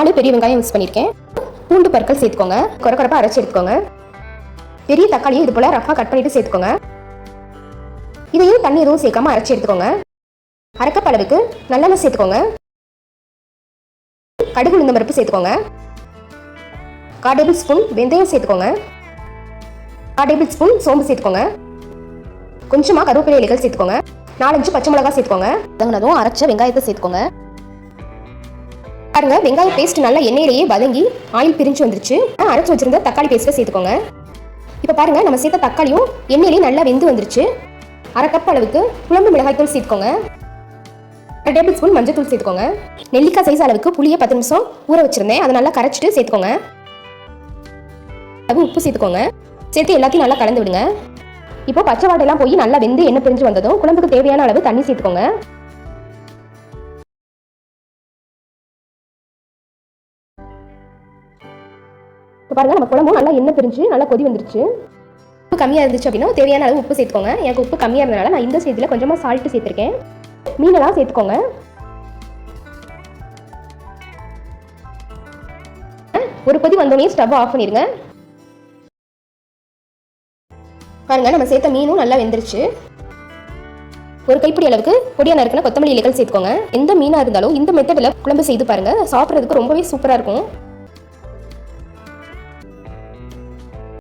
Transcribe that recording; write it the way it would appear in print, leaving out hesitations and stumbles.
4 பெரிய வெங்காயம் யூஸ் பண்ணியிருக்கேன். பூண்டு பற்கள் சேர்த்துக்கோங்க. கொரகொரப்பாக அரைச்சி எடுத்துக்கோங்க. பெரிய தக்காளியை இது போல் ரஃபாக கட் பண்ணிவிட்டு சேர்த்துக்கோங்க. இதையும் தண்ணி எதுவும் சேர்க்காம அரைச்சி எடுத்துக்கோங்க. அரைக்கப் அளவுக்கு நல்லெண்ணெய் சேர்த்துக்கோங்க. கடுகு உளுந்தம் பருப்பு சேர்த்துக்கோங்க. 1/4 டேபிள் ஸ்பூன் வெந்தயம் சேர்த்துக்கோங்க. 1/4 டேபிள் ஸ்பூன் சோம்பு சேர்த்துக்கோங்க. கொஞ்சமாக கருவேப்பிலை இலைகள் சேர்த்துக்கோங்க. 4-5 பச்சை மிளகாய் சேர்த்துக்கோங்க. வதங்கினதும் அரைச்ச வெங்காயத்தை சேர்த்துக்கோங்க. பாருங்க, வெங்காய பேஸ்ட் நல்லா எண்ணெயிலேயே வதங்கி ஆயில் பிரிஞ்சு வந்துருச்சு. அரைச்சி வச்சிருந்த தக்காளி பேஸ்ட்டை சேர்த்துக்கோங்க. இப்போ பாருங்க, நம்ம சேர்த்த தக்காளியும் எண்ணெயிலேயே நல்லா வெந்து வந்துருச்சு. 1/2 கப் அளவுக்கு குழம்பு மிளகாய் தூள் சேர்த்துக்கோங்க. 1 டேபிள் ஸ்பூன் மஞ்சள் தூள் சேர்த்துக்கோங்க. நெல்லிக்காய் சைஸ் அளவுக்கு புளியை 10 நிமிஷம் ஊற வச்சிருந்தேன். அதை நல்லா கரைச்சிட்டு சேர்த்துக்கோங்க. அது உப்பு சேர்த்துக்கோங்க. சேர்த்து எல்லாத்தையும் நல்லா கலந்து விடுங்க. இப்போ பச்சை வாடையெல்லாம் போய் நல்லா வெந்து எண்ணெய் பிரிஞ்சு வந்ததும் குழம்புக்கு தேவையான அளவு தண்ணி சேர்த்துக்கோங்க. பாருங்க, நம்ம குழம்பும் நல்லா எண்ணெய் பிரிஞ்சு நல்லா கொதி வந்துருச்சு. உப்பு கம்மியாக இருந்துச்சு அப்படின்னா தேவையான அளவு உப்பு சேர்த்துக்கோங்க. எனக்கு உப்பு கம்மியாக இருந்தனால நான் இந்த ஸ்டேஜில் கொஞ்சமாக சால்ட்டு சேர்த்துருக்கேன். மீனெல்லாம் சேர்த்துக்கோங்க. ஒரு கொதி வந்தோடனே ஸ்டவ் ஆஃப் பண்ணிடுங்க. பாருங்க, நம்ம சேர்த்த மீனும் நல்லா வெந்துருச்சு. ஒரு கைப்பிடி அளவுக்கு பொடியாக நறுக்கின கொத்தமல்லி இலைகள் சேர்த்துக்கோங்க. எந்த மீனாக இருந்தாலும் இந்த மெத்தடில் குழம்பு செய்து பாருங்க, சாப்பிட்றதுக்கு ரொம்பவே சூப்பராக இருக்கும்.